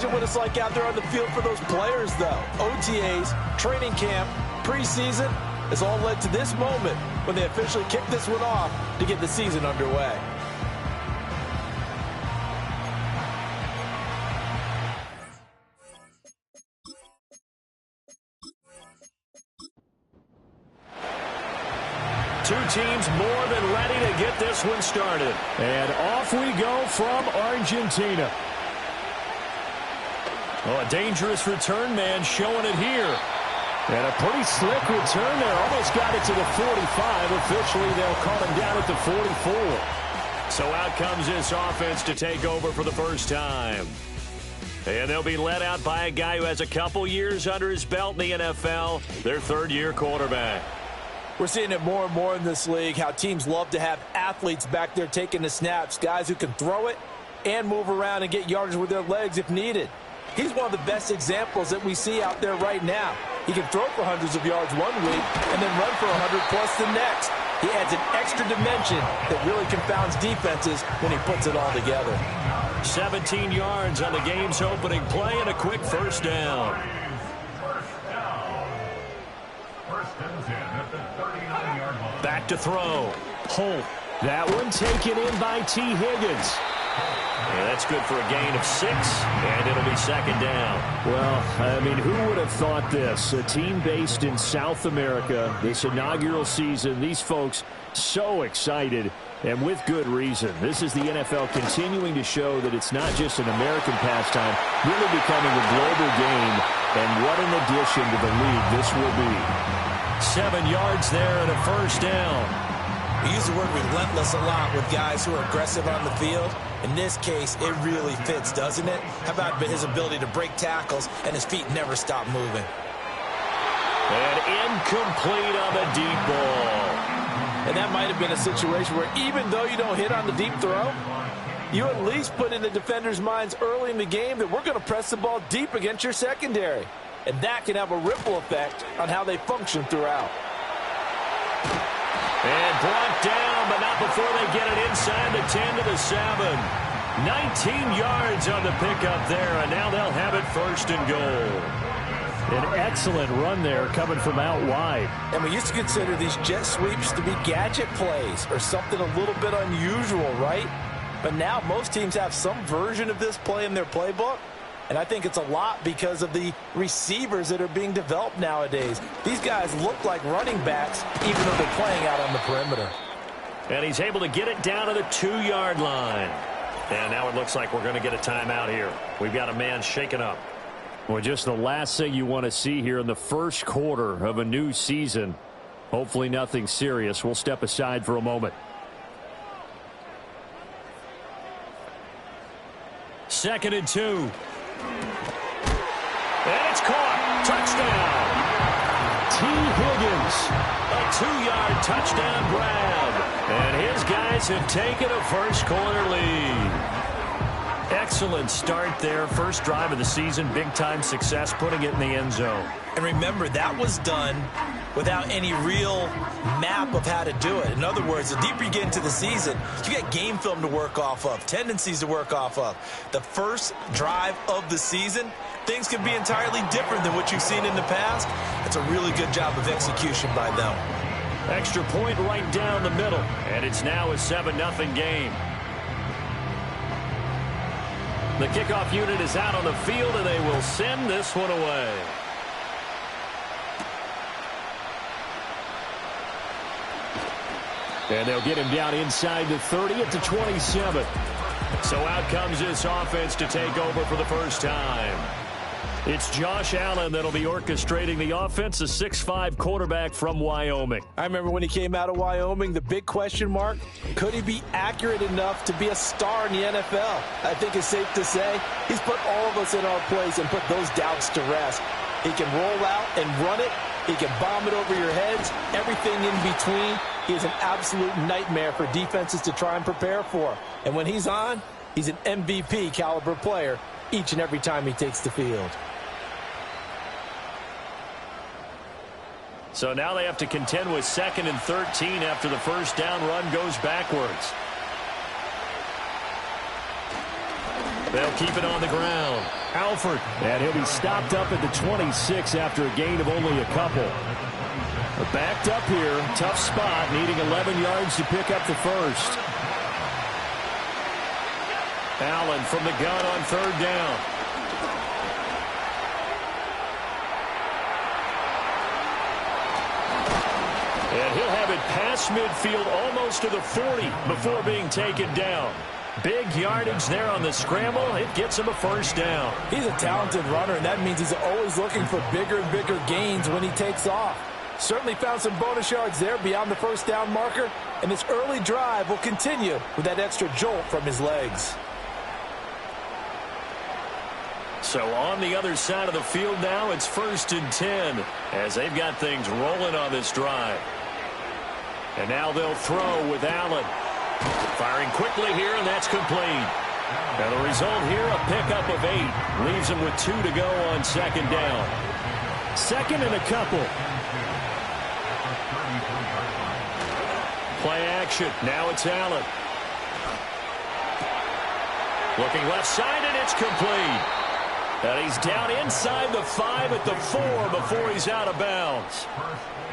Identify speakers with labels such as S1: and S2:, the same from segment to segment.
S1: What it's like out there on the field for those players, though. OTAs, training camp, preseason has all led to this moment when they officially kick this one off to get the season underway.
S2: Two teams more than ready to get this one started. And off we go from Argentina. Oh, a dangerous return man showing it here. And a pretty slick return there. Almost got it to the 45. Officially, they'll call him down at the 44. So out comes this offense to take over for the first time. And they'll be led out by a guy who has a couple years under his belt in the NFL, their third-year quarterback.
S1: We're seeing it more and more in this league, how teams love to have athletes back there taking the snaps, guys who can throw it and move around and get yardage with their legs if needed. He's one of the best examples that we see out there right now. He can throw for hundreds of yards one week and then run for 100+ the next. He adds an extra dimension that really confounds defenses when he puts it all together.
S2: 17 yards on the game's opening play and a quick first down. Back to throw. Holt. That one taken in by T. Higgins. Yeah, that's good for a gain of 6, and it'll be second down. Well, I mean, who would have thought this? A team based in South America, this inaugural season, these folks so excited, and with good reason. This is the NFL continuing to show that it's not just an American pastime, really becoming a global game, and what an addition to the league this will be. 7 yards there and a first down.
S1: We use the word relentless a lot with guys who are aggressive on the field. In this case, it really fits, doesn't it? How about his ability to break tackles and his feet never stop moving?
S2: And incomplete on the deep ball.
S1: And that might have been a situation where even though you don't hit on the deep throw, you at least put in the defender's minds early in the game that we're going to press the ball deep against your secondary. And that can have a ripple effect on how they function throughout.
S2: And brought down, but not before they get it inside the 10 to the 7. 19 yards on the pickup there, and now they'll have it first and goal. An excellent run there coming from out wide.
S1: And we used to consider these jet sweeps to be gadget plays or something a little bit unusual, right? But now most teams have some version of this play in their playbook. And I think it's a lot because of the receivers that are being developed nowadays. These guys look like running backs even though they're playing out on the perimeter.
S2: And he's able to get it down to the 2-yard line. And now it looks like we're going to get a timeout here. We've got a man shaken up. Well, just the last thing you want to see here in the first quarter of a new season. Hopefully nothing serious. We'll step aside for a moment. 2nd and 2. And it's caught. Touchdown. T. Higgins. A 2-yard touchdown grab. And his guys have taken a first-quarter lead. Excellent start there. First drive of the season. Big-time success putting it in the end zone.
S1: And remember, that was done without any real map of how to do it. In other words, the deeper you get into the season, you get game film to work off of, tendencies to work off of. The first drive of the season, things can be entirely different than what you've seen in the past. It's a really good job of execution by them.
S2: Extra point right down the middle, and it's now a 7-0 game. The kickoff unit is out on the field, and they will send this one away. And they'll get him down inside the 30 at the 27. So out comes this offense to take over for the first time. It's Josh Allen that'll be orchestrating the offense, a 6'5" quarterback from Wyoming.
S1: I remember when he came out of Wyoming, the big question mark, could he be accurate enough to be a star in the NFL? I think it's safe to say he's put all of us in our place and put those doubts to rest. He can roll out and run it. He can bomb it over your heads, everything in between. He is an absolute nightmare for defenses to try and prepare for. And when he's on, he's an MVP caliber player each and every time he takes the field.
S2: So now they have to contend with 2nd and 13 after the first down run goes backwards. They'll keep it on the ground. Alford. And he'll be stopped up at the 26 after a gain of only a couple. Backed up here. Tough spot. Needing 11 yards to pick up the first. Allen from the gun on third down. And he'll have it past midfield almost to the 40 before being taken down. Big yardage there on the scramble. It gets him a first down.
S1: He's a talented runner, and that means he's always looking for bigger and bigger gains when he takes off. Certainly found some bonus yards there beyond the first down marker, and his early drive will continue with that extra jolt from his legs.
S2: So on the other side of the field now, it's 1st and 10 as they've got things rolling on this drive. And now they'll throw with Allen. Firing quickly here, and that's complete. And the result here, a pickup of 8. Leaves him with 2 to go on second down. Second and a couple. Play action. Now it's Allen. Looking left side, and it's complete. And he's down inside the 5 at the 4 before he's out of bounds.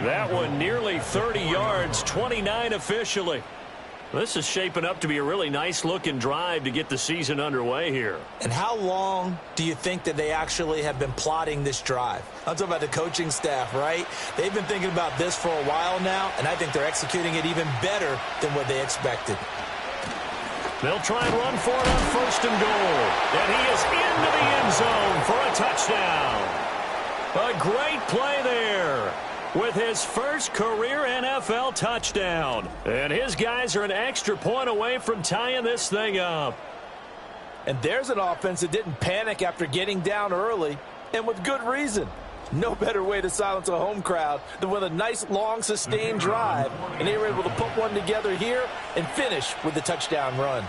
S2: That one nearly 30 yards, 29 officially. This is shaping up to be a really nice-looking drive to get the season underway here.
S1: And how long do you think that they actually have been plotting this drive? I'm talking about the coaching staff, right? They've been thinking about this for a while now, and I think they're executing it even better than what they expected.
S2: They'll try and run for it on 1st and goal. And he is into the end zone for a touchdown. A great play there with his first career NFL touchdown. And his guys are an extra point away from tying this thing up.
S1: And there's an offense that didn't panic after getting down early, and with good reason. No better way to silence a home crowd than with a nice, long, sustained drive. And they were able to put one together here and finish with the touchdown run.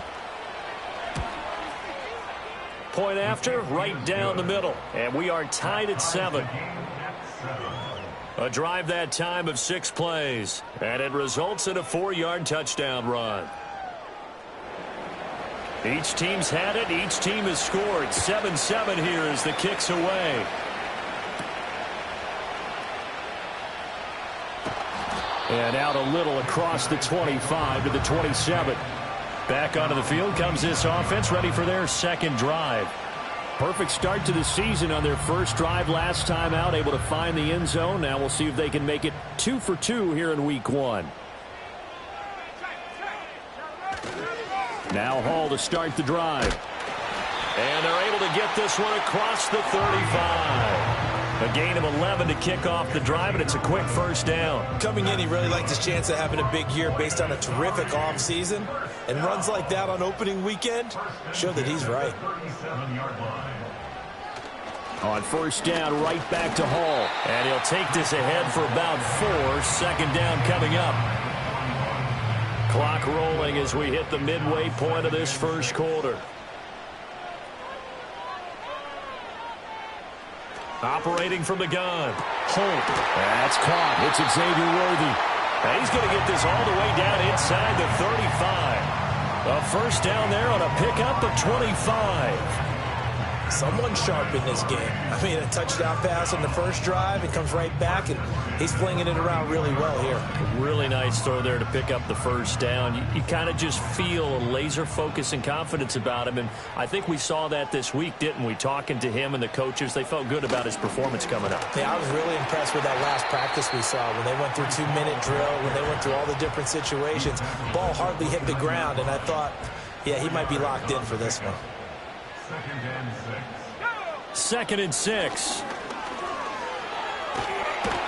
S2: Point after, right down the middle. And we are tied at 7. A drive that time of 6 plays. And it results in a 4-yard touchdown run. Each team's had it. Each team has scored. 7-7 here as the kick's away. And out a little across the 25 to the 27. Back onto the field comes this offense, ready for their second drive. Perfect start to the season on their first drive last time out, able to find the end zone. Now we'll see if they can make it 2 for 2 here in week 1. Now Hall to start the drive. And they're able to get this one across the 35. A gain of 11 to kick off the drive, and it's a quick first down.
S1: Coming in, he really liked his chance of having a big year based on a terrific offseason. And runs like that on opening weekend show that he's right.
S2: On first down, right back to Hall. And he'll take this ahead for about 4. Second down coming up. Clock rolling as we hit the midway point of this first quarter. Operating from the gun. Holt. That's caught. It's Xavier Worthy. And he's going to get this all the way down inside the 35. A first down there on a pickup of 25.
S1: Someone sharp in this game. I mean, a touchdown pass on the first drive. It comes right back, and he's flinging it around really well here.
S2: Really nice throw there to pick up the first down. You kind of just feel a laser focus and confidence about him, and I think we saw that this week, didn't we? Talking to him and the coaches, they felt good about his performance coming up.
S1: Yeah, I was really impressed with that last practice we saw when they went through 2-minute drill, when they went through all the different situations. Ball hardly hit the ground, and I thought, yeah, he might be locked in for this one.
S2: 2nd and 6.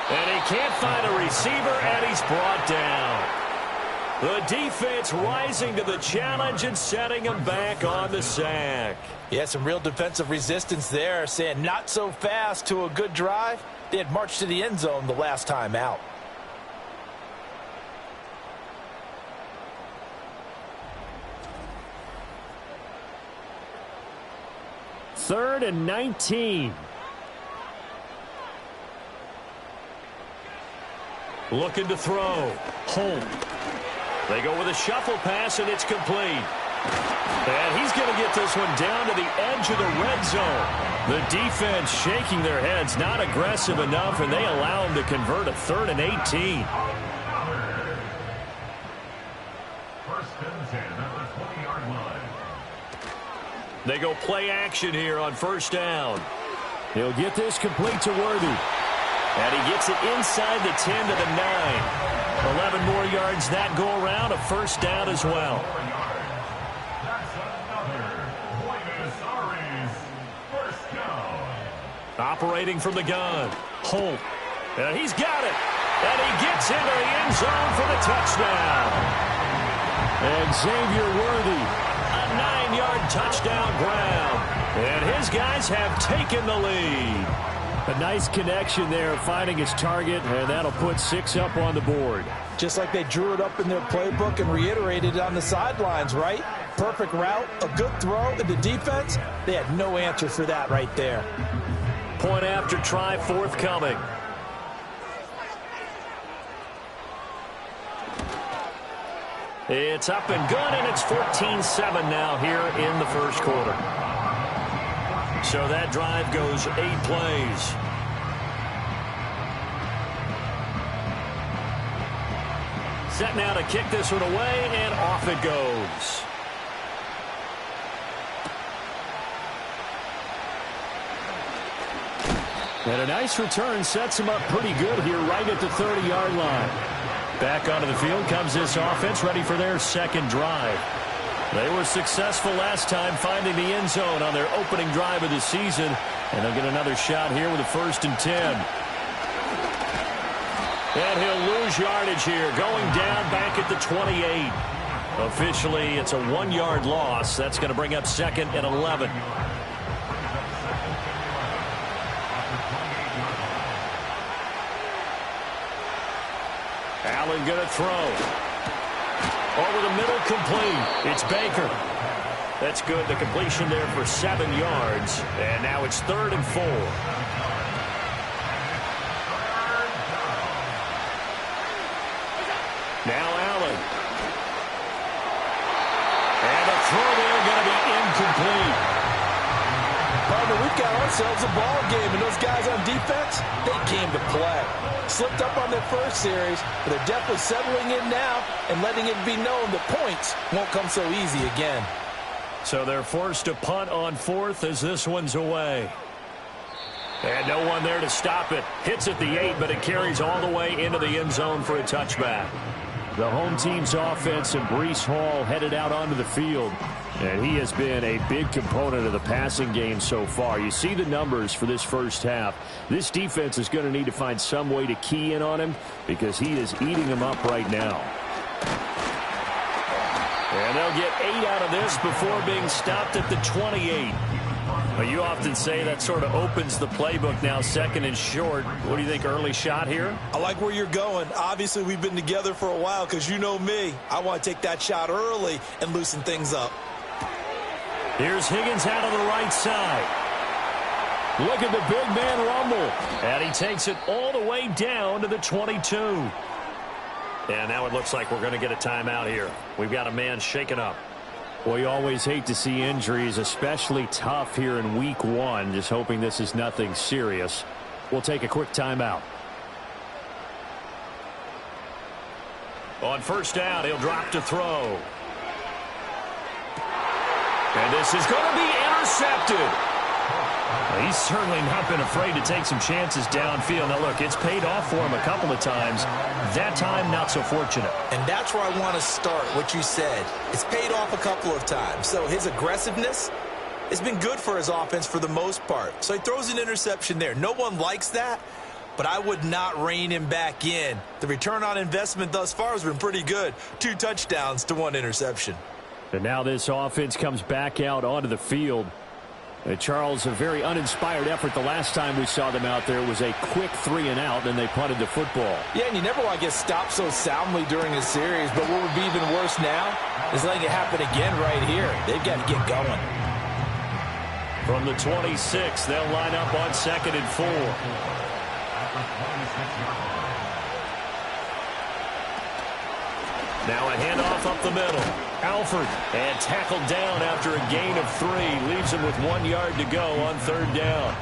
S2: And he can't find a receiver, and he's brought down. The defense rising to the challenge and setting him back on the sack.
S1: Yeah, some real defensive resistance there, saying not so fast to a good drive. They had marched to the end zone the last time out.
S2: Third and 19. Looking to throw. Holt. They go with a shuffle pass, and it's complete. And he's going to get this one down to the edge of the red zone. The defense shaking their heads, not aggressive enough, and they allow him to convert a 3rd and 18.
S3: First and 10 at the 20-yard line.
S2: They go play action here on first down. He'll get this complete to Worthy. And he gets it inside the 10 to the 9. 11 more yards that go around, a first down as well. Operating from the gun. Holt. And he's got it. And he gets into the end zone for the touchdown. And Xavier Worthy, a 9-yard touchdown ground. And his guys have taken the lead. A nice connection there, finding his target, and that'll put 6 up on the board.
S1: Just like they drew it up in their playbook and reiterated it on the sidelines, right? Perfect route, a good throw, and the defense, they had no answer for that right there.
S2: Point after try forthcoming. It's up and good, and it's 14-7 now here in the first quarter. So that drive goes 8 plays. Set now to kick this one away, and off it goes. And a nice return sets him up pretty good here right at the 30-yard line. Back onto the field comes this offense, ready for their second drive. They were successful last time finding the end zone on their opening drive of the season, and they'll get another shot here with a 1st and 10. And he'll lose yardage here, going down back at the 28. Officially, it's a 1-yard loss. That's going to bring up 2nd and 11. Allen going to throw. Over the middle, complete. It's Baker. That's good. The completion there for 7 yards. And now it's 3rd and 4. Now Allen. And the throw there going to be incomplete.
S1: Partner, we've got ourselves a ball game, and those guys on defense, they came to play. Slipped up on their first series, but they're definitely settling in now and letting it be known that points won't come so easy again.
S2: So they're forced to punt on 4th as this one's away. And no one there to stop it. Hits at the 8, but it carries all the way into the end zone for a touchback. The home team's offense and Breece Hall headed out onto the field. And he has been a big component of the passing game so far. You see the numbers for this first half. This defense is going to need to find some way to key in on him because he is eating them up right now. And they'll get 8 out of this before being stopped at the 28. Well, you often say that sort of opens the playbook now, 2nd and short. What do you think, early shot here?
S1: I like where you're going. Obviously, we've been together for a while because you know me. I want to take that shot early and loosen things up.
S2: Here's Higgins out on the right side. Look at the big man rumble. And he takes it all the way down to the 22. And now it looks like we're going to get a timeout here. We've got a man shaken up. Well, you always hate to see injuries, especially tough here in week 1. Just hoping this is nothing serious. We'll take a quick timeout. On first down, he'll drop to throw. And this is going to be intercepted. Well, he's certainly not been afraid to take some chances downfield. Now, look, it's paid off for him a couple of times. That time, not so fortunate.
S1: And that's where I want to start, what you said. It's paid off a couple of times. So his aggressiveness has been good for his offense for the most part. So he throws an interception there. No one likes that, but I would not rein him back in. The return on investment thus far has been pretty good. 2 touchdowns to 1 interception.
S2: And now this offense comes back out onto the field. Charles, a very uninspired effort the last time we saw them out there. It was a quick 3 and out, then they punted the football.
S1: Yeah, and you never want to get stopped so soundly during a series, but what would be even worse now is letting it happen again right here. They've got to get going.
S2: From the 26, they'll line up on 2nd and 4. Now a handoff up the middle. Alford, and tackled down after a gain of 3. Leaves him with 1 yard to go on 3rd down.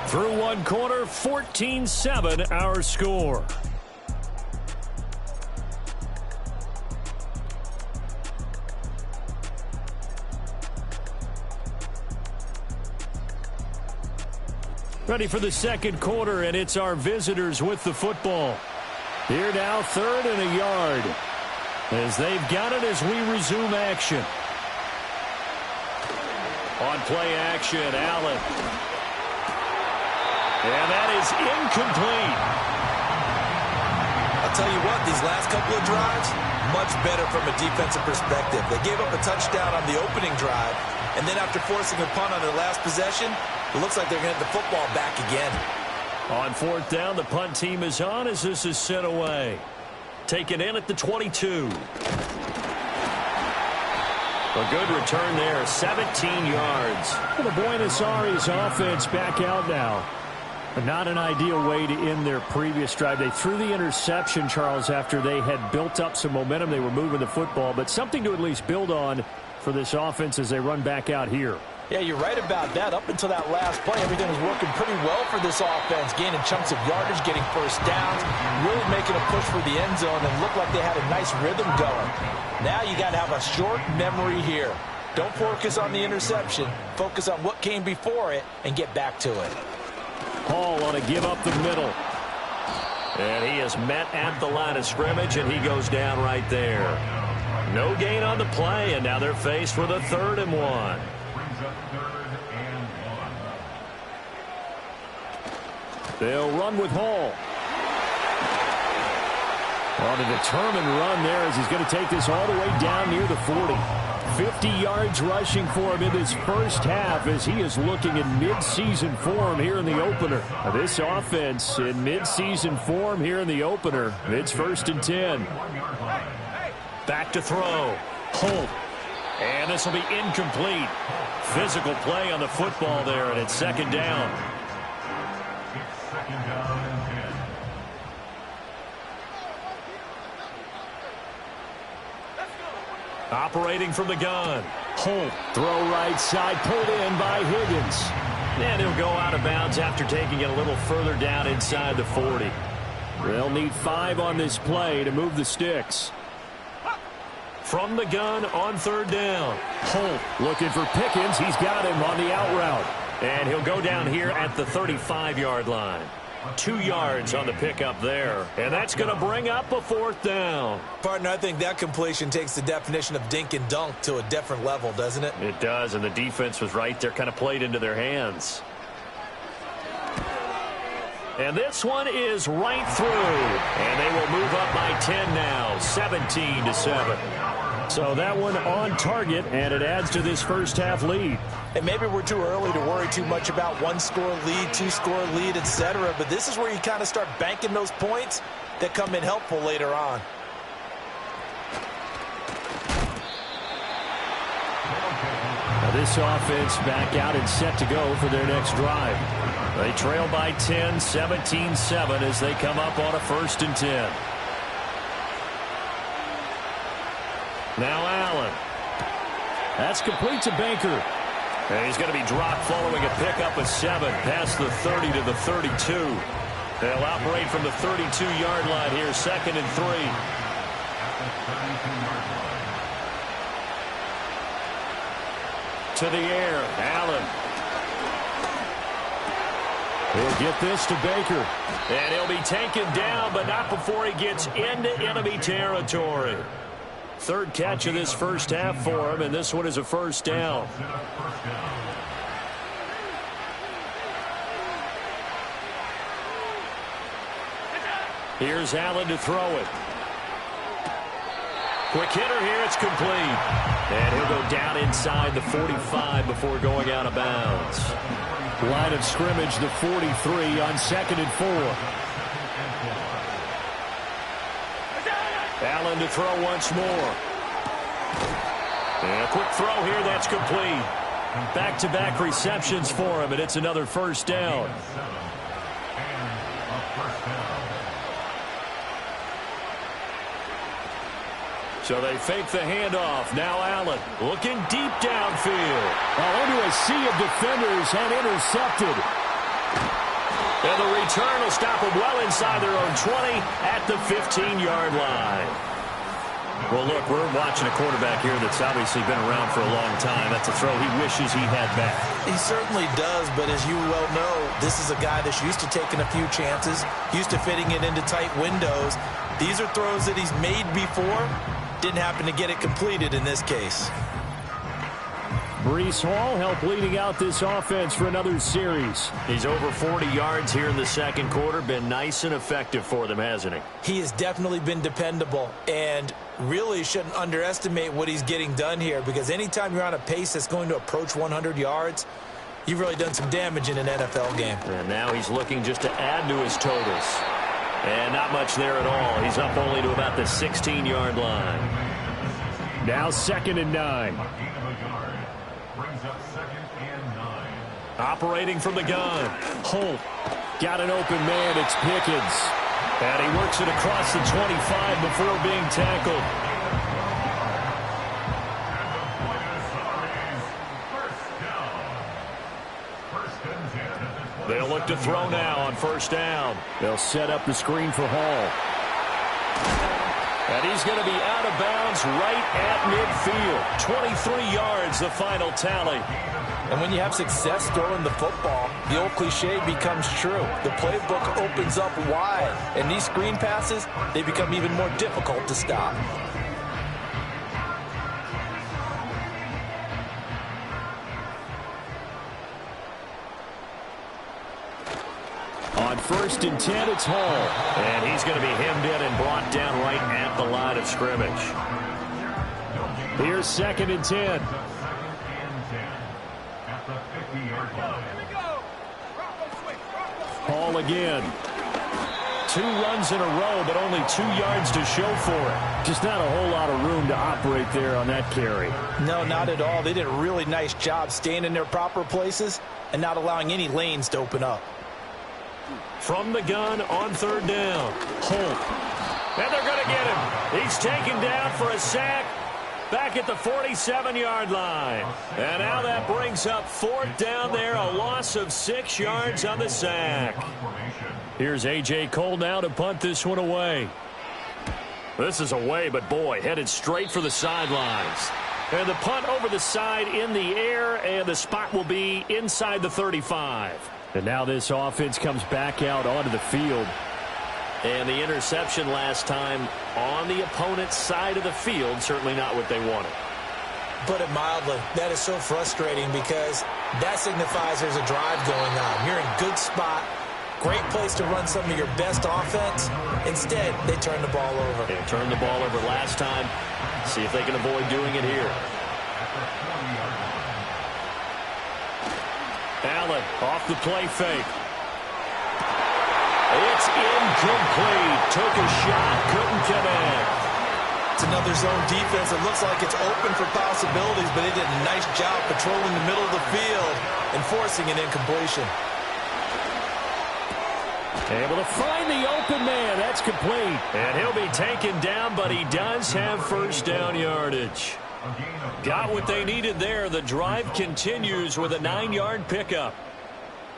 S2: Through 1 quarter, 14-7 our score. Ready for the 2nd quarter, and it's our visitors with the football. Here now, 3rd and a yard. As they've got it as we resume action. On play action, Allen. And that is incomplete.
S1: I'll tell you what, these last couple of drives, much better from a defensive perspective. They gave up a touchdown on the opening drive, and then after forcing a punt on their last possession, it looks like they're going to get the football back again.
S2: On 4th down, the punt team is on as this is sent away. Taken in at the 22. A good return there, 17 yards.
S4: Well, the Buenos Aires offense back out now. Not an ideal way to end their previous drive. They threw the interception, Charles, after they had built up some momentum. They were moving the football, but something to at least build on for this offense as they run back out here.
S1: Yeah, you're right about that. Up until that last play, everything was working pretty well for this offense, gaining chunks of yardage, getting first downs, really making a push for the end zone, and looked like they had a nice rhythm going. Now you got to have a short memory here. Don't focus on the interception. Focus on what came before it and get back to it.
S2: Hall on a give up the middle. And he is met at the line of scrimmage, and he goes down right there. No gain on the play, and now they're faced with a 3rd and 1. They'll run with Hall. On a determined run there as he's going to take this all the way down near the 40. 50 yards rushing for him in this first half as he is looking in mid-season form here in the opener. This offense in mid-season form here in the opener. It's 1st and 10. Back to throw. Holt. And this will be incomplete. Physical play on the football there, and it's 2nd down. Operating from the gun. Holt, throw right side, pulled in by Higgins. And he'll go out of bounds after taking it a little further down inside the 40. They'll need 5 on this play to move the sticks. From the gun on 3rd down. Holt looking for Pickens. He's got him on the out route. And he'll go down here at the 35-yard line. 2 yards on the pickup there. And that's going to bring up a 4th down.
S1: Partner, I think that completion takes the definition of dink and dunk to a different level, doesn't it?
S2: It does, and the defense was right there, kind of played into their hands. And this one is right through. And they will move up by 10 now, 17-7. So that one on target, and it adds to this first half lead.
S1: And maybe we're too early to worry too much about 1-score lead, 2-score lead, etc. But this is where you kind of start banking those points that come in helpful later on.
S4: Now this offense back out and set to go for their next drive.
S2: They trail by 10, 17-7 as they come up on a 1st and 10. Now Allen.
S4: That's complete to Baker.
S2: And he's going to be dropped following a pickup of 7 past the 30 to the 32. They'll operate from the 32-yard line here, 2nd and 3. To the air, Allen.
S4: He'll get this to Baker.
S2: And he'll be taken down, but not before he gets into enemy territory. 3rd catch of this first half for him, and this one is a 1st down. Here's Allen to throw it. Quick hitter here, it's complete. And he'll go down inside the 45 before going out of bounds.
S4: Line of scrimmage, the 43 on 2nd and 4.
S2: Allen to throw once more. And a quick throw here, that's complete. Back-to-back receptions for him, and it's another 1st down. So they fake the handoff. Now Allen looking deep downfield.
S4: Into a sea of defenders and intercepted.
S2: And the return will stop them well inside their own 20 at the 15-yard line. Well, look, we're watching a quarterback here that's obviously been around for a long time. That's a throw he wishes he had back.
S1: He certainly does, but as you well know, this is a guy that's used to taking a few chances, used to fitting it into tight windows. These are throws that he's made before. Didn't happen to get it completed in this case.
S4: Breece Hall helped leading out this offense for another series.
S2: He's over 40 yards here in the second quarter. Been nice and effective for them, hasn't he?
S1: He has definitely been dependable, and really shouldn't underestimate what he's getting done here, because anytime you're on a pace that's going to approach 100 yards, you've really done some damage in an NFL game.
S2: And now he's looking just to add to his totals. And not much there at all. He's up only to about the 16-yard line.
S4: Now 2nd and 9.
S2: Operating from the gun.
S4: Holt got an open man. It's Pickens.
S2: And he works it across the 25 before being tackled. They'll look to throw now on 1st down.
S4: They'll set up the screen for Hall.
S2: And he's going to be out of bounds right at midfield. 23 yards, the final tally.
S1: And when you have success throwing the football, the old cliche becomes true. The playbook opens up wide, and these screen passes, they become even more difficult to stop.
S4: On 1st and 10, it's Hall.
S2: And he's going to be hemmed in and brought down right at the line of scrimmage.
S4: Here's 2nd and 10. Hall again.
S2: 2 runs in a row, but only 2 yards to show for it.
S4: Just not a whole lot of room to operate there on that carry.
S1: No, not at all. They did a really nice job staying in their proper places and not allowing any lanes to open up.
S2: From the gun on 3rd down. Holt. And they're going to get him. He's taken down for a sack back at the 47-yard line. And now that brings up 4th down there, a loss of 6 yards on the sack.
S4: Here's A.J. Cole now to punt this one away.
S2: This is away, but boy, headed straight for the sidelines. And the punt over the side in the air, and the spot will be inside the 35.
S4: And now this offense comes back out onto the field.
S2: And the interception last time on the opponent's side of the field, certainly not what they wanted.
S1: Put it mildly, that is so frustrating because that signifies there's a drive going on. You're in good spot, great place to run some of your best offense. Instead, they turn the ball over.
S2: They turned the ball over last time. See if they can avoid doing it here.
S4: Allen off the play fake.
S2: It's incomplete. Took a shot, couldn't connect.
S1: It's another zone defense. It looks like it's open for possibilities, but they did a nice job patrolling the middle of the field and forcing an incompletion.
S4: Able to find the open man. That's complete.
S2: And he'll be taken down, but he does have 1st down yardage. Got what they needed there. The drive continues with a 9-yard pickup.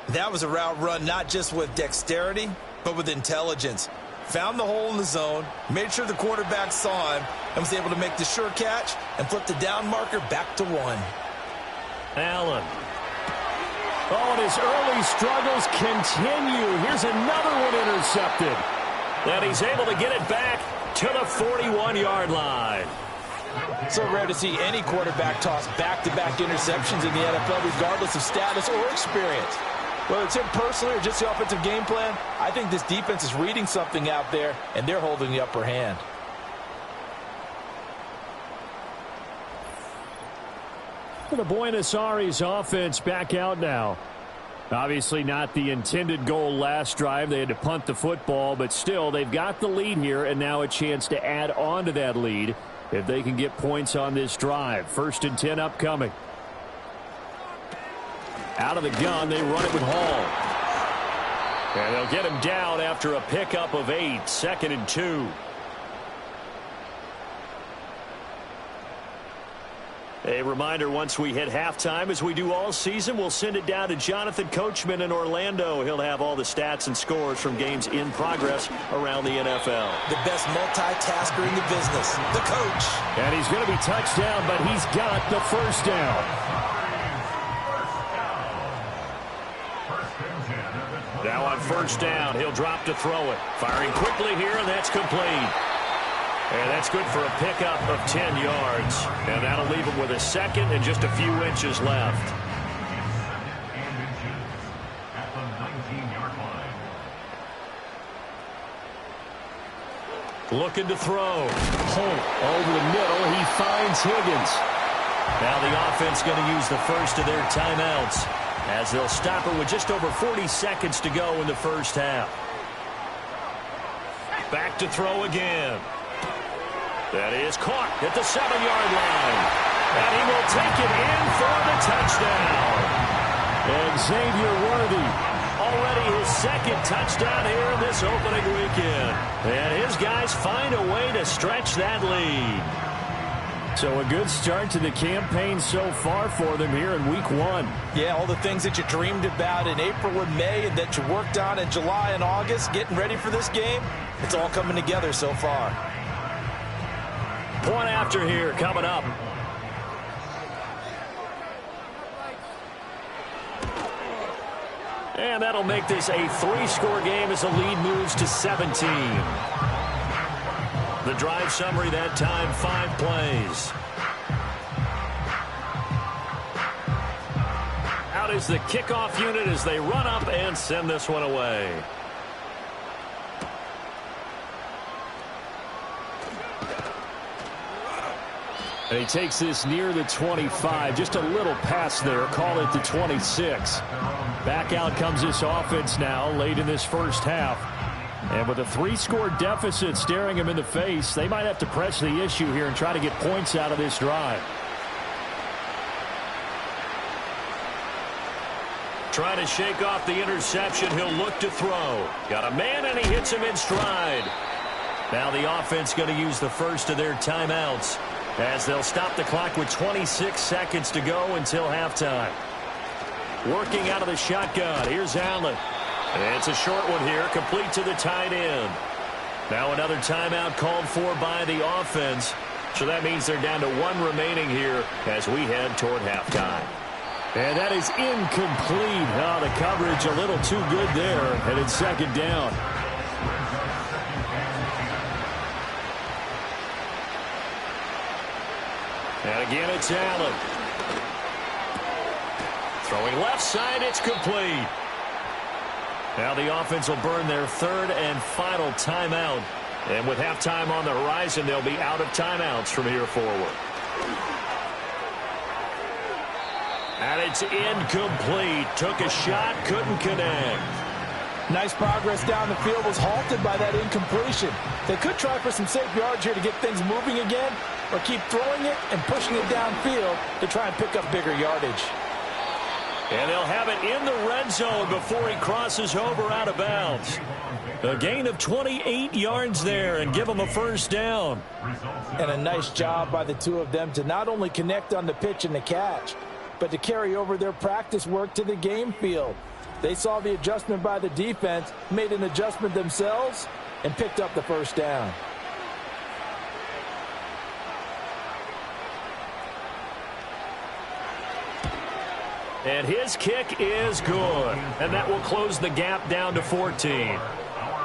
S1: That was a route run not just with dexterity, but with intelligence. Found the hole in the zone, made sure the quarterback saw him, and was able to make the sure catch and flip the down marker back to 1.
S2: Allen.
S4: Oh, and his early struggles continue. Here's another one intercepted.
S2: And he's able to get it back to the 41-yard line.
S1: So rare to see any quarterback toss back-to-back interceptions in the NFL, regardless of status or experience. Whether it's him personally or just the offensive game plan, I think this defense is reading something out there, and they're holding the upper hand.
S4: The Buenos Aires offense back out now. Obviously not the intended goal last drive. They had to punt the football, but still they've got the lead here, and now a chance to add on to that lead if they can get points on this drive. 1st and 10 upcoming. Out of the gun, they run it with Hall.
S2: And they'll get him down after a pickup of 8. 2nd and 2. A reminder, once we hit halftime, as we do all season, we'll send it down to Jonathan Coachman in Orlando. He'll have all the stats and scores from games in progress around the NFL.
S1: The best multitasker in the business, the coach.
S4: And he's going to be touched down, but he's got the first down.
S2: Now on first down, he'll drop to throw it. Firing quickly here, and that's complete. And that's good for a pickup of 10 yards. And that'll leave him with a second and just a few inches left.
S3: At the 19-yard line.
S2: Looking to throw. Holt over the middle. He finds Higgins. Now the offense going to use the first of their timeouts, as they'll stop it with just over 40 seconds to go in the first half. Back to throw again. That is caught at the 7-yard line. And he will take it in for the touchdown.
S4: And Xavier Worthy,
S2: already his second touchdown here in this opening weekend. And his guys find a way to stretch that lead.
S4: so a good start to the campaign so far for them here in week 1.
S1: Yeah, all the things that you dreamed about in April and May and that you worked on in July and August, getting ready for this game, it's all coming together so far.
S2: Point after here coming up. And that'll make this a 3-score game as the lead moves to 17. The drive summary that time, 5 plays. Out is the kickoff unit as they run up and send this one away.
S4: And he takes this near the 25. Just a little pass there. Call it the 26. Back out comes this offense now late in this first half. And with a 3-score deficit staring him in the face, they might have to press the issue here and try to get points out of this drive.
S2: Trying to shake off the interception. He'll look to throw. Got a man, and he hits him in stride. Now the offense going to use the first of their timeouts, as they'll stop the clock with 26 seconds to go until halftime. Working out of the shotgun. Here's Allen. And it's a short one here, complete to the tight end. Now another timeout called for by the offense. So that means they're down to 1 remaining here as we head toward halftime.
S4: And that is incomplete. Oh, the coverage a little too good there. And it's second down.
S2: And again, it's Allen. Throwing left side, it's complete. Now the offense will burn their 3rd and final timeout. And with halftime on the horizon, they'll be out of timeouts from here forward. And it's incomplete. Took a shot, couldn't connect.
S1: Nice progress down the field, was halted by that incompletion. They could try for some safe yards here to get things moving again, or keep throwing it and pushing it downfield to try and pick up bigger yardage.
S2: And they'll have it in the red zone before he crosses over out of bounds. A gain of 28 yards there and give them a first down.
S1: And a nice job by the two of them to not only connect on the pitch and the catch, but to carry over their practice work to the game field. They saw the adjustment by the defense, made an adjustment themselves, and picked up the first down.
S2: And his kick is good. And that will close the gap down to 14.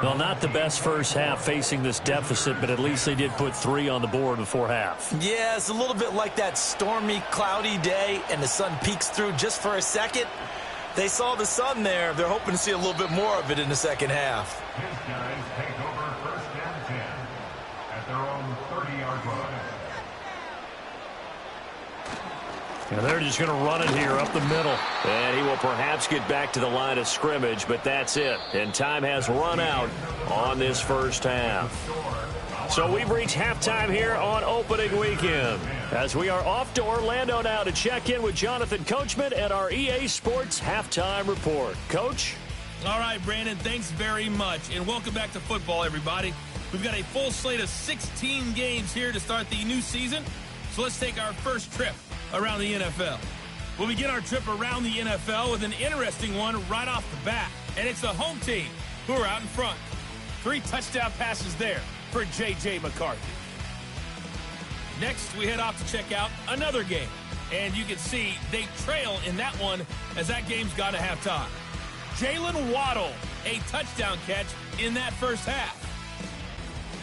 S2: Well, not the best first half facing this deficit, but at least they did put 3 on the board before half.
S1: Yeah, it's a little bit like that stormy, cloudy day, and the sun peeks through just for a second. They saw the sun there. They're hoping to see a little bit more of it in the second half.
S3: His guys take over 1st and 10 at their own 30-yard line.
S2: And they're just going to run it here up the middle. And he will perhaps get back to the line of scrimmage, but that's it. And time has run out on this first half. So we've reached halftime here on opening weekend, as we are off to Orlando now to check in with Jonathan Coachman and our EA Sports Halftime Report. Coach?
S5: All right, Brandon, thanks very much. And welcome back to football, everybody. We've got a full slate of 16 games here to start the new season. So let's take our first trip around the NFL. We'll begin our trip around the NFL with an interesting one right off the bat. And it's the home team who are out in front. 3 touchdown passes there for J.J. McCarthy. Next, we head off to check out another game. And you can see they trail in that one as that game's gone to halftime. Jalen Waddle, a touchdown catch in that first half.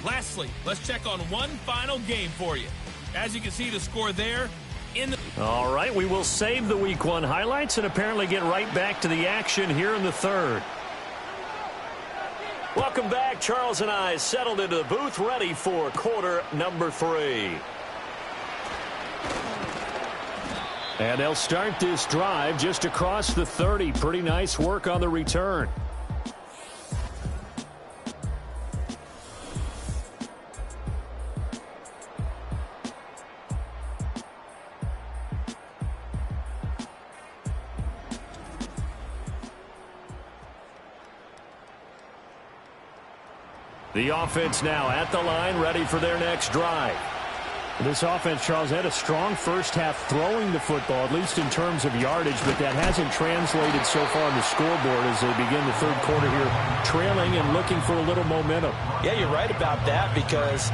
S5: Lastly, let's check on one final game for you. As you can see, the score there in the...
S4: All right, we will save the Week 1 highlights and apparently get right back to the action here in the third. Welcome back. Charles and I settled into the booth, ready for quarter number 3. And they'll start this drive just across the 30. Pretty nice work on the return. The offense now at the line, ready for their next drive. This offense, Charles, had a strong first half throwing the football, at least in terms of yardage, but that hasn't translated so far on the scoreboard as they begin the third quarter here, trailing and looking for a little momentum.
S1: Yeah, you're right about that because,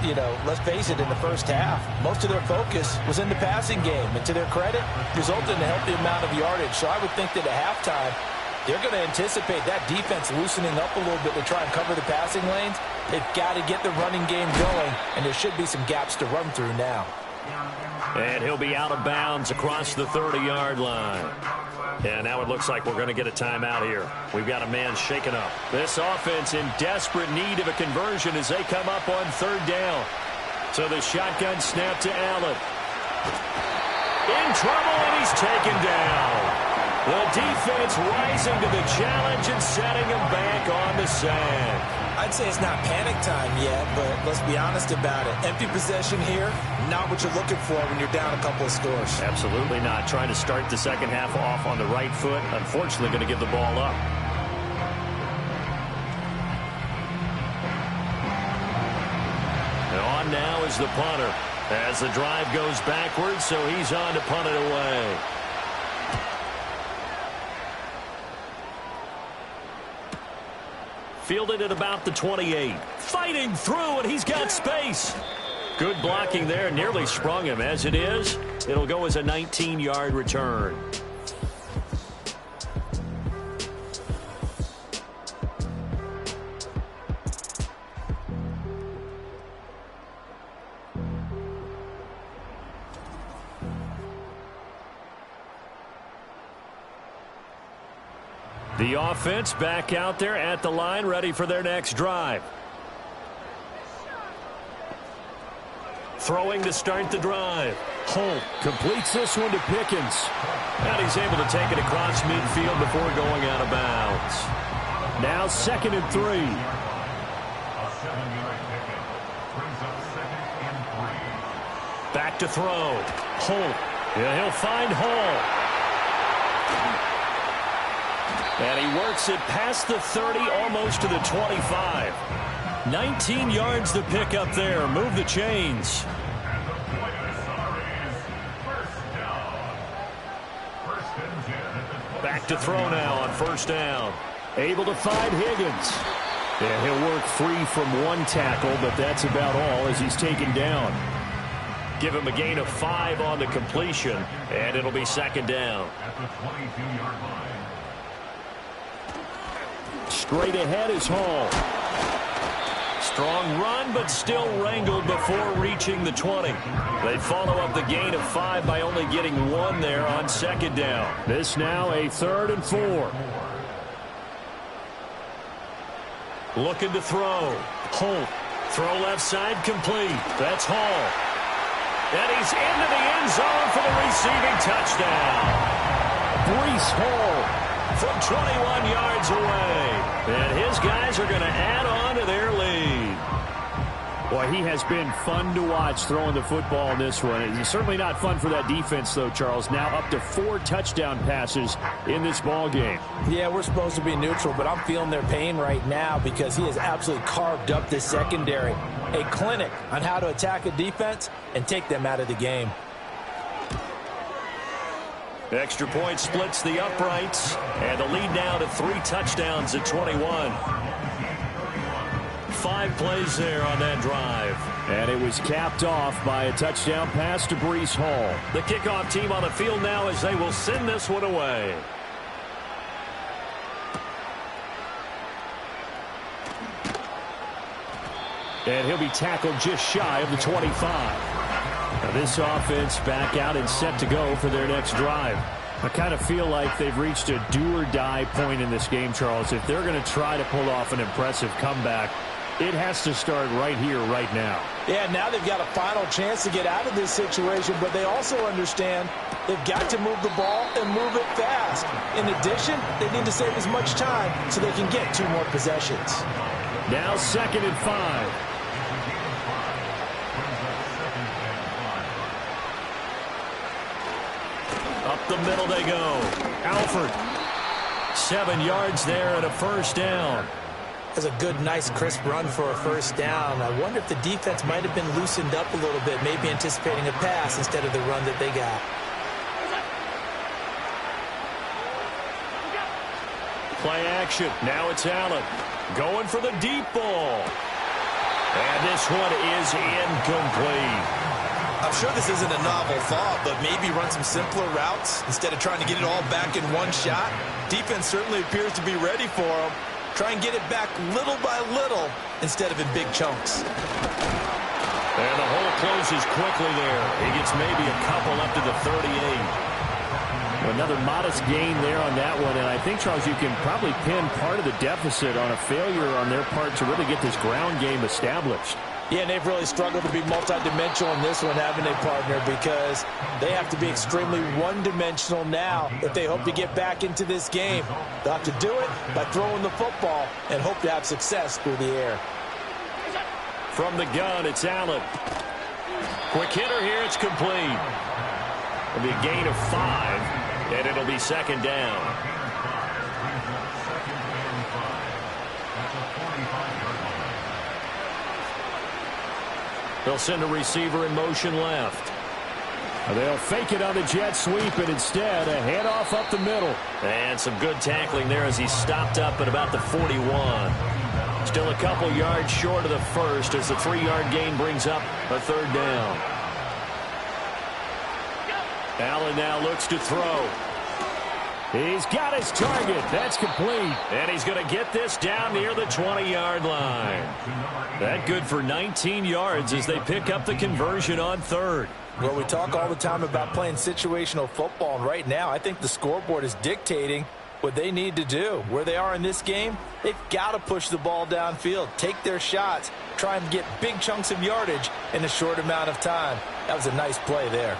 S1: let's face it, in the first half, most of their focus was in the passing game. And to their credit, resulted in a healthy amount of yardage. So I would think that at halftime, they're going to anticipate that defense loosening up a little bit to try and cover the passing lanes. They've got to get the running game going, and there should be some gaps to run through now.
S2: And he'll be out of bounds across the 30-yard line. And now it looks like we're going to get a timeout here. We've got a man shaken up. This offense in desperate need of a conversion as they come up on third down. So the shotgun snap to Allen. In trouble, and he's taken down. The defense rising to the challenge and setting him back on the sand.
S1: I'd say it's not panic time yet, but let's be honest about it. Empty possession here, not what you're looking for when you're down a couple of scores.
S2: Absolutely not. Trying to start the second half off on the right foot. Unfortunately, going to give the ball up. And on now is the punter. As the drive goes backwards, so he's on to punt it away. Fielded at about the 28. Fighting through, and he's got space. Good blocking there. Nearly sprung him. As it is, it'll go as a 19-yard return. The offense back out there at the line, ready for their next drive. Throwing to start the drive.
S4: Holt completes this one to Pickens.
S2: And he's able to take it across midfield before going out of bounds.
S4: Now 2nd and 3.
S3: A 7-yard pickup brings up 2nd and 3.
S2: Back to throw. Holt. Yeah, he'll find Hall. And he works it past the 30, almost to the 25. 19 yards to pick up there. Move the chains. Back to throw now on first down.
S4: Able to find Higgins. Yeah, he'll work free from one tackle, but that's about all as he's taken down.
S2: Give him a gain of 5 on the completion, and it'll be 2nd down.
S3: At the 22-yard line.
S4: Straight ahead is Hall.
S2: Strong run, but still wrangled before reaching the 20. They follow up the gain of 5 by only getting 1 there on 2nd down.
S4: This now a 3rd and 4.
S2: Looking to throw. Holt. Throw left side complete. That's Hall. And he's into the end zone for the receiving touchdown.
S4: Breece Hall
S2: from 21 yards away. And his guys are going to add on to their lead.
S4: Boy, he has been fun to watch throwing the football in this one. It's certainly not fun for that defense, though, Charles. Now up to 4 touchdown passes in this ball game.
S1: Yeah, we're supposed to be neutral, but I'm feeling their pain right now because he has absolutely carved up this secondary. A clinic on how to attack a defense and take them out of the game.
S2: Extra point splits the uprights, and the lead now to 3 touchdowns at 21. 5 plays there on that drive.
S4: And it was capped off by a touchdown pass to Breece Hall.
S2: The kickoff team on the field now as they will send this one away.
S4: And he'll be tackled just shy of the 25. Now this offense back out and set to go for their next drive. I kind of feel like they've reached a do-or-die point in this game, Charles. If they're going to try to pull off an impressive comeback, it has to start right here, right now.
S1: Yeah, now they've got a final chance to get out of this situation, but they also understand they've got to move the ball and move it fast. In addition, they need to save as much time so they can get 2 more possessions.
S4: Now 2nd and 5.
S2: Up the middle they go. Alford. 7 yards there and a first down.
S1: That's a good, nice, crisp run for a first down. I wonder if the defense might have been loosened up a little bit, maybe anticipating a pass instead of the run that they got.
S2: Play action. Now it's Allen. Going for the deep ball. And this one is incomplete.
S1: I'm sure this isn't a novel thought, but maybe run some simpler routes instead of trying to get it all back in one shot. Defense certainly appears to be ready for them. Try and get it back little by little instead of in big chunks.
S2: And the hole closes quickly there. He gets maybe a couple up to the 38.
S4: Another modest gain there on that one, and I think, Charles, you can probably pin part of the deficit on a failure on their part to really get this ground game established.
S1: Yeah, and they've really struggled to be multidimensional in this one, haven't they, partner? Because they have to be extremely one-dimensional now if they hope to get back into this game. They'll have to do it by throwing the football and hope to have success through the air.
S2: From the gun, it's Allen. Quick hitter here, it's complete. It'll be a gain of 5, and it'll be 2nd down. They'll send a receiver in motion left.
S4: They'll fake it on the jet sweep, and instead a handoff up the middle.
S2: And some good tackling there as he stopped up at about the 41. Still a couple yards short of the first as the 3-yard gain brings up a 3rd down. Allen now looks to throw.
S4: He's got his target. That's complete.
S2: And he's going to get this down near the 20-yard line. That good for 19 yards as they pick up the conversion on 3rd.
S1: Well, we talk all the time about playing situational football, and right now I think the scoreboard is dictating what they need to do. Where they are in this game, they've got to push the ball downfield, take their shots, try and get big chunks of yardage in a short amount of time. That was a nice play there.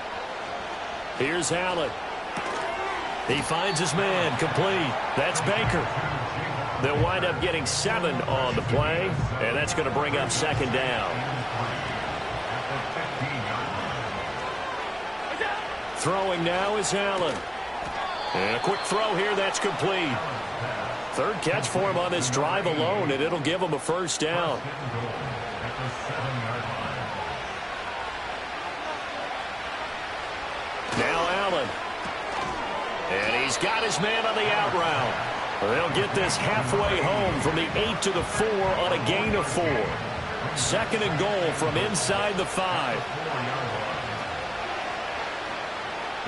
S2: Here's Allen. He finds his man, complete. That's Baker. They'll wind up getting 7 on the play, and that's going to bring up 2nd down. Throwing now is Allen. And a quick throw here, that's complete. 3rd catch for him on this drive alone, and it'll give him a first down. Now Allen. And he's got his man on the out route. They'll get this halfway home from the 8 to the 4 on a gain of 4. 2nd and goal from inside the 5.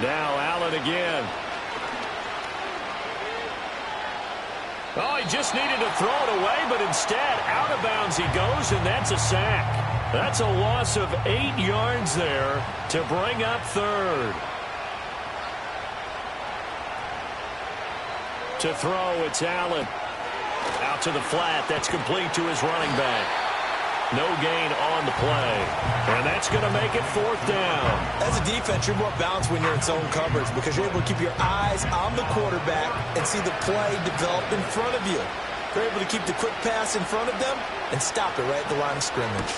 S2: Now Allen again. Oh, he just needed to throw it away, but instead out of bounds he goes, and that's a sack. That's a loss of 8 yards there to bring up 3rd. To throw, it's Allen. Out to the flat. That's complete to his running back. No gain on the play. And that's going to make it 4th down.
S1: As a defense, you're more balanced when you're in zone coverage because you're able to keep your eyes on the quarterback and see the play develop in front of you. You're able to keep the quick pass in front of them and stop it right at the line of scrimmage.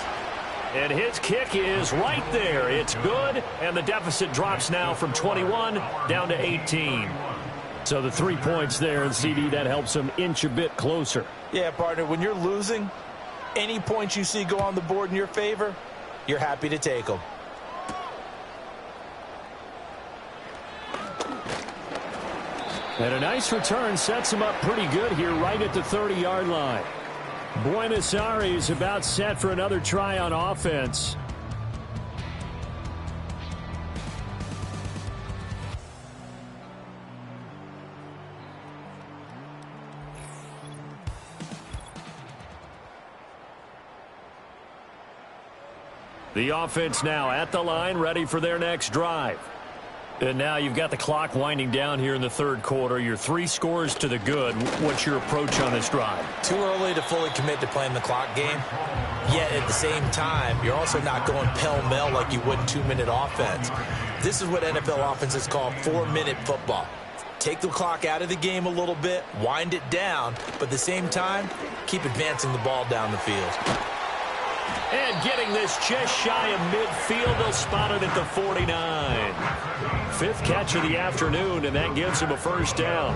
S2: And his kick is right there. It's good, and the deficit drops now from 21 down to 18.
S4: So the 3 points there, and CD, that helps them inch a bit closer.
S1: Yeah, partner, when you're losing, any points you see go on the board in your favor, you're happy to take them.
S4: And a nice return sets him up pretty good here right at the 30-yard line. Buenos Aires about set for another try on offense. The offense now at the line, ready for their next drive. And now you've got the clock winding down here in the third quarter. You're 3 scores to the good. What's your approach on this drive?
S1: Too early to fully commit to playing the clock game. Yet at the same time, you're also not going pell-mell like you would in 2-minute offense. This is what NFL offenses call 4-minute football. Take the clock out of the game a little bit, wind it down, but at the same time, keep advancing the ball down the field.
S2: And getting this just shy of midfield, they'll spot it at the 49. 5th catch of the afternoon, and that gives him a first down.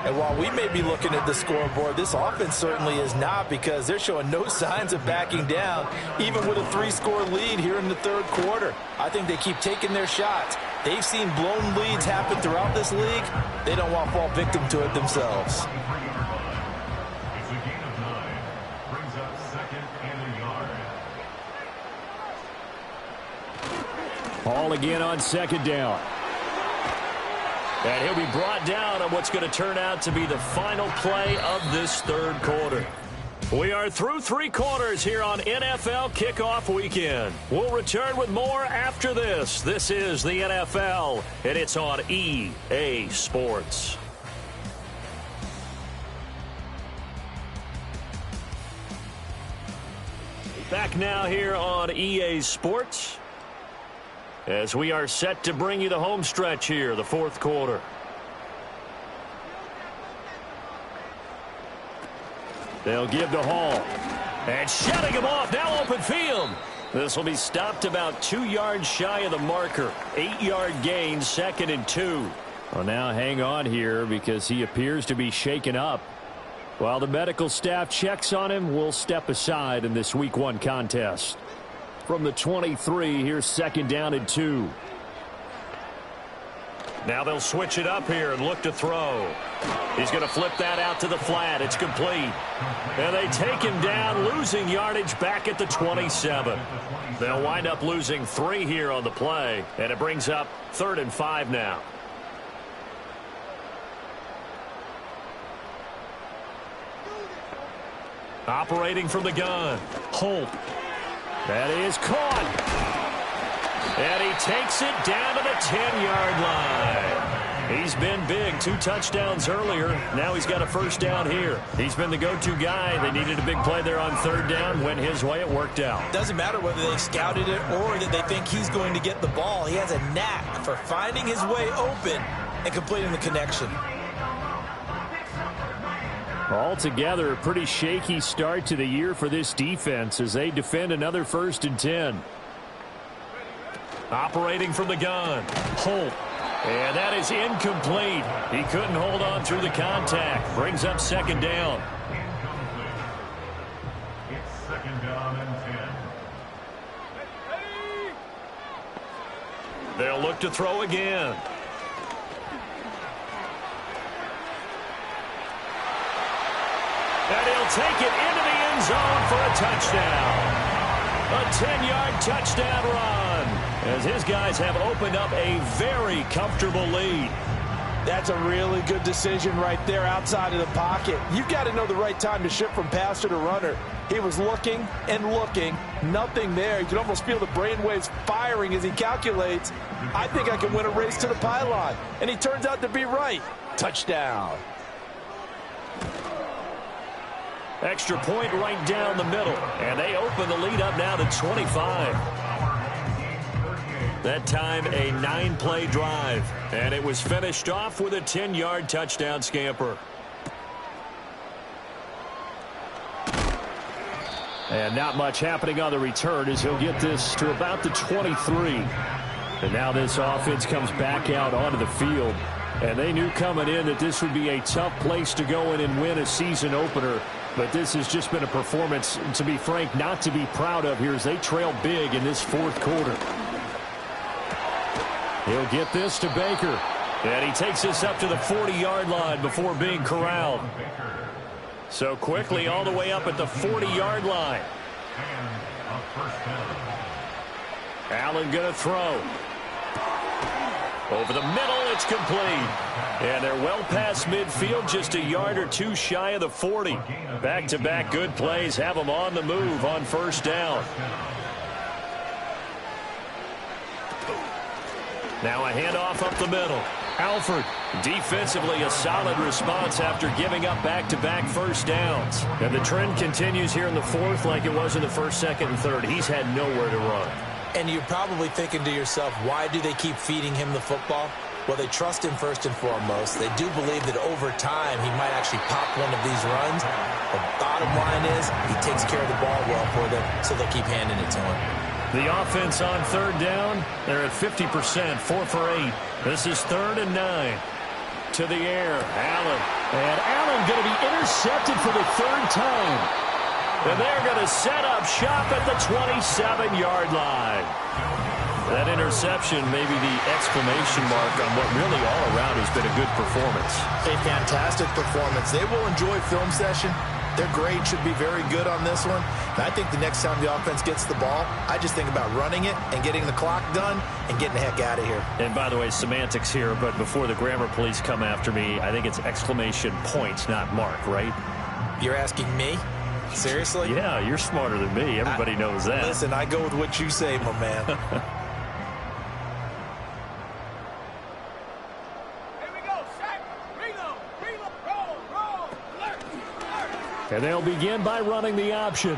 S1: And while we may be looking at the scoreboard, this offense certainly is not, because they're showing no signs of backing down, even with a 3-score lead here in the third quarter. I think they keep taking their shots. They've seen blown leads happen throughout this league. They don't want to fall victim to it themselves.
S3: It's a gain of 9. Brings up 2nd and a yard.
S4: Ball again on 2nd down.
S2: And he'll be brought down on what's going to turn out to be the final play of this third quarter. We are through 3 quarters here on NFL Kickoff Weekend. We'll return with more after this. This is the NFL, and it's on EA Sports. Back now here on EA Sports, as we are set to bring you the home stretch here, the fourth quarter. They'll give to Hall. And shutting him off, now open field. This will be stopped about 2 yards shy of the marker. 8-yard gain, 2nd and 2. Well, now hang on here because he appears to be shaken up. While the medical staff checks on him, we'll step aside in this Week 1 contest. From the 23, here's 2nd down and 2. Now they'll switch it up here and look to throw. He's going to flip that out to the flat. It's complete. And they take him down, losing yardage back at the 27. They'll wind up losing 3 here on the play, and it brings up 3rd and 5 now. Operating from the gun, Holt. That is caught. And he takes it down to the 10-yard line. He's been big. 2 touchdowns earlier. Now he's got a first down here. He's been the go-to guy. They needed a big play there on 3rd down. Went his way. It worked out.
S1: Doesn't matter whether they scouted it or that they think he's going to get the ball. He has a knack for finding his way open and completing the connection.
S4: Altogether, a pretty shaky start to the year for this defense as they defend another 1st and 10.
S2: Operating from the gun, Holt. And that is incomplete. He couldn't hold on through the contact. Brings up 2nd down.
S3: It's 2nd down and 10.
S2: They'll look to throw again. And he'll take it into the end zone for a touchdown. A 10-yard touchdown run, as his guys have opened up a very comfortable lead.
S1: That's a really good decision right there outside of the pocket. You've got to know the right time to shift from passer to runner. He was looking and looking, nothing there. You can almost feel the brainwaves firing as he calculates, I think I can win a race to the pylon. And he turns out to be right. Touchdown.
S2: Extra point right down the middle. And they open the lead up now to 25. That time a 9-play drive. And it was finished off with a 10-yard touchdown scamper.
S4: And not much happening on the return as he'll get this to about the 23. And now this offense comes back out onto the field. And they knew coming in that this would be a tough place to go in and win a season opener. But this has just been a performance, to be frank, not to be proud of here as they trail big in this 4th quarter. He'll get this to Baker. And he takes us up to the 40-yard line before being corralled. So quickly all the way up at the 40-yard line. Allen going to throw. Over the middle, it's complete. And they're well past midfield, just a yard or two shy of the 40. Back-to-back good plays have them on the move on first down. Now a handoff up the middle. Alford, defensively a solid response after giving up back-to-back first downs. And the trend continues here in the fourth like it was in the first, second, and third. He's had nowhere to run.
S1: And you're probably thinking to yourself, why do they keep feeding him the football? Well, they trust him first and foremost. They do believe that over time he might actually pop one of these runs. The bottom line is he takes care of the ball well for them, so they'll keep handing it to him.
S4: The offense on third down, they're at 50%, 4 for 8. This is 3rd and 9. To the air, Allen. And Allen going to be intercepted for the 3rd time. And they're going to set up shop at the 27-yard line. That interception may be the exclamation mark on what really all around has been a good performance.
S1: A fantastic performance. They will enjoy film session. Their grade should be very good on this one. And I think the next time the offense gets the ball, I just think about running it and getting the clock done and getting the heck out of here.
S4: And by the way, semantics here, but before the grammar police come after me, I think it's exclamation points, not mark, right?
S1: You're asking me? Seriously?
S4: Yeah, you're smarter than me. Everybody knows that.
S1: Listen, I go with what you say, my man.
S4: And they'll begin by running the option.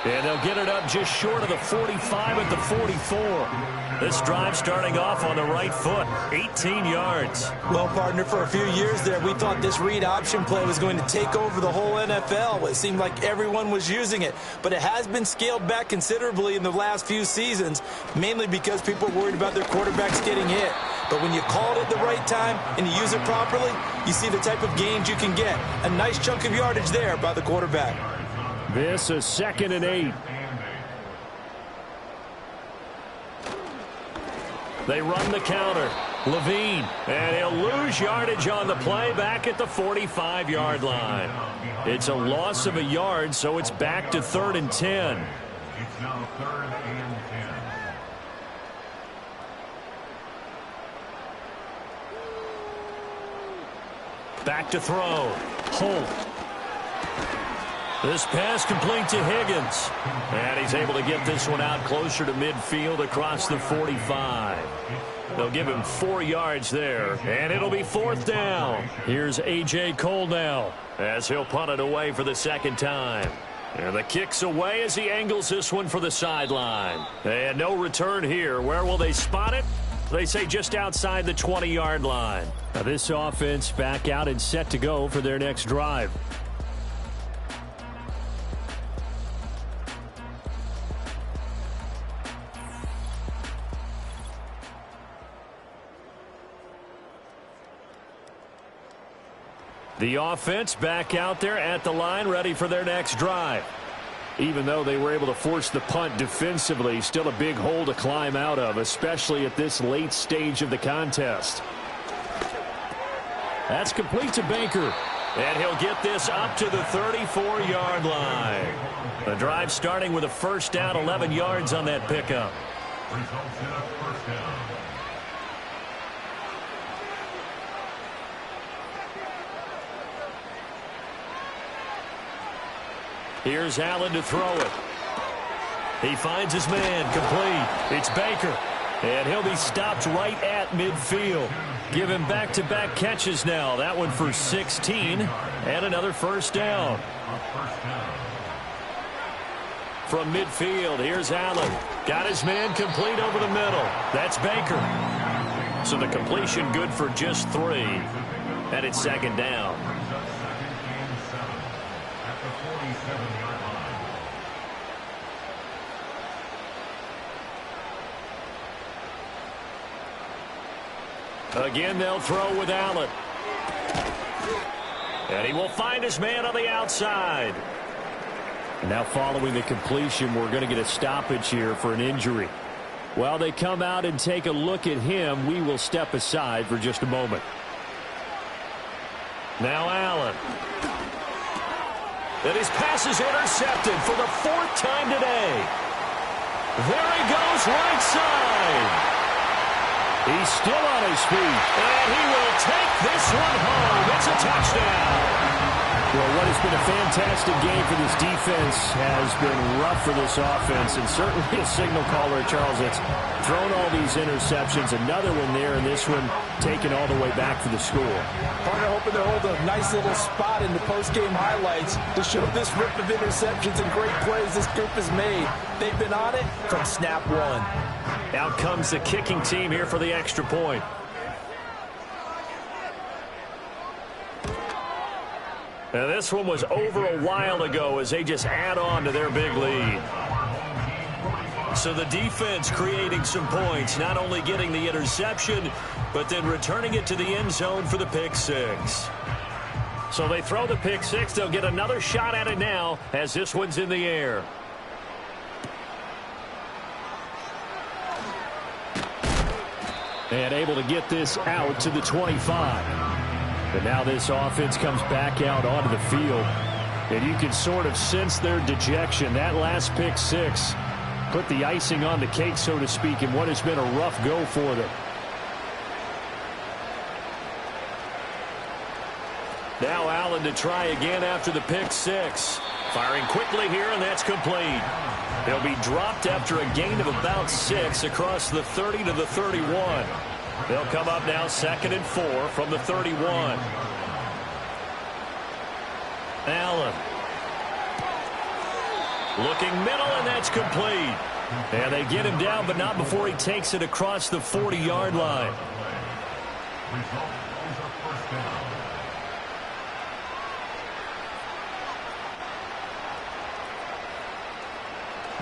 S4: And they'll get it up just short of the 45 at the 44. This drive starting off on the right foot, 18 yards.
S1: Well, partner, for a few years there, we thought this read option play was going to take over the whole NFL. It seemed like everyone was using it. But it has been scaled back considerably in the last few seasons, mainly because people are worried about their quarterbacks getting hit. But when you call it at the right time and you use it properly, you see the type of gains you can get. A nice chunk of yardage there by the quarterback.
S4: This is 2nd and 8. They run the counter. Levine, and he'll lose yardage on the play back at the 45-yard line. It's a loss of a yard, so it's back to 3rd and 10.
S3: It's now 3rd and 10.
S4: Back to throw. Holt. This pass complete to Higgins. And he's able to get this one out closer to midfield across the 45. They'll give him 4 yards there, and it'll be 4th down. Here's A.J. Cole now as he'll punt it away for the 2nd time. And the kick's away as he angles this one for the sideline. And no return here. Where will they spot it? They say just outside the 20-yard line. Now this offense back out and set to go for their next drive. The offense back out there at the line, ready for their next drive. Even though they were able to force the punt defensively, still a big hole to climb out of, especially at this late stage of the contest. That's complete to Baker. And he'll get this up to the 34-yard line. The drive starting with a 1st down, 11 yards on that pickup.
S3: Results in a 1st down.
S4: Here's Allen to throw it. He finds his man, complete. It's Baker. And he'll be stopped right at midfield. Give him back-to-back catches now. That one for 16 and another 1st down. From midfield, here's Allen. Got his man complete over the middle. That's Baker. So the completion good for just 3. And it's 2nd down. Again, they'll throw with Allen. And he will find his man on the outside. And now following the completion, we're going to get a stoppage here for an injury. While they come out and take a look at him, we will step aside for just a moment.
S2: Now Allen. And his pass is intercepted for the 4th time today. There he goes, right side.
S4: He's still on his feet.
S2: And he will take this one home. It's a touchdown.
S4: Well, what has been a fantastic game for this defense has been rough for this offense, and certainly a signal caller, Charles, that's thrown all these interceptions. Another one there, and this one taken all the way back for the score.
S1: Partner hoping to hold a nice little spot in the post-game highlights to show this rip of interceptions and great plays this group has made. They've been on it from snap one.
S2: Out comes the kicking team here for the extra point. Now this one was over a while ago as they just add on to their big lead. So the defense creating some points, not only getting the interception, but then returning it to the end zone for the pick six. So they throw the pick six. They'll get another shot at it now as this one's in the air.
S4: And able to get this out to the 25. But now this offense comes back out onto the field. And you can sort of sense their dejection. That last pick six put the icing on the cake, so to speak, in what has been a rough go for them.
S2: Now Allen to try again after the pick six. Firing quickly here, and that's complete. They'll be dropped after a gain of about 6 across the 30 to the 31. They'll come up now 2nd and 4 from the 31. Allen. Looking middle, and that's complete. And they get him down, but not before he takes it across the 40-yard line.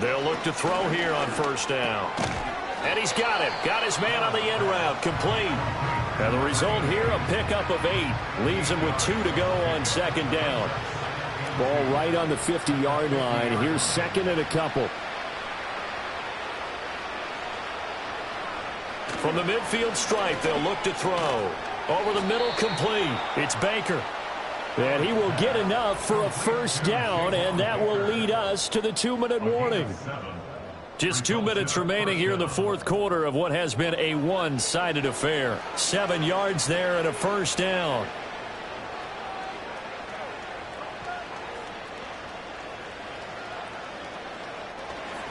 S2: They'll look to throw here on 1st down. And he's got him. Got his man on the end route. Complete. And the result here, a pickup of 8. Leaves him with 2 to go on 2nd down.
S4: Ball right on the 50-yard line. Here's 2nd and a couple.
S2: From the midfield stripe, they'll look to throw. Over the middle, complete. It's Baker.
S4: And he will get enough for a 1st down, and that will lead us to the 2-minute warning.
S2: Just 2 minutes remaining here in the 4th quarter of what has been a one-sided affair. 7 yards there and a 1st down.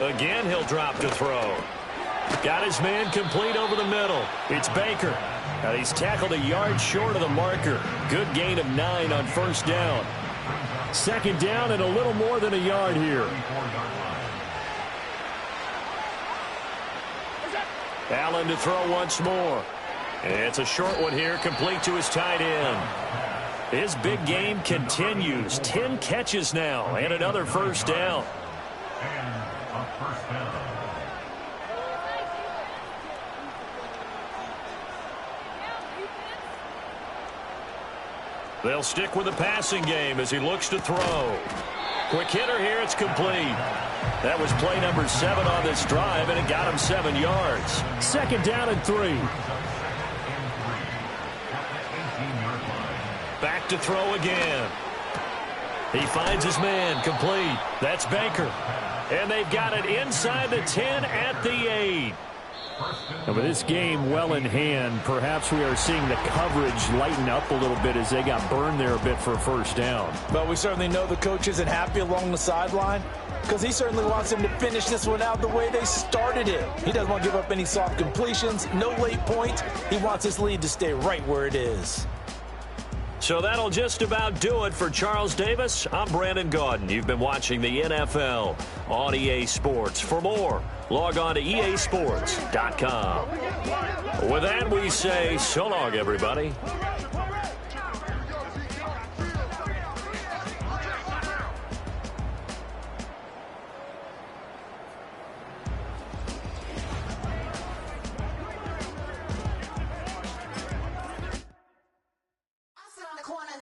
S2: Again, he'll drop to throw. Got his man complete over the middle. It's Baker. Now he's tackled a yard short of the marker. Good gain of 9 on 1st down.
S4: 2nd down and a little more than a yard here.
S2: Allen to throw once more. It's a short one here, complete to his tight end. His big game continues. 10 catches now and another 1st down. They'll stick with the passing game as he looks to throw. Quick hitter here, it's complete. That was play number 7 on this drive, and it got him 7 yards.
S4: 2nd down and 3.
S2: Back to throw again. He finds his man, complete. That's Baker. And they've got it inside the 10 at the 8.
S4: And with this game well in hand, perhaps we are seeing the coverage lighten up a little bit as they got burned there a bit for a 1st down.
S1: But we certainly know the coach isn't happy along the sideline because he certainly wants them to finish this one out the way they started it. He doesn't want to give up any soft completions, no late points. He wants his lead to stay right where it is.
S2: So that'll just about do it for Charles Davis. I'm Brandon Gaudin. You've been watching the NFL on EA Sports. For more, log on to easports.com. With that, we say so long, everybody.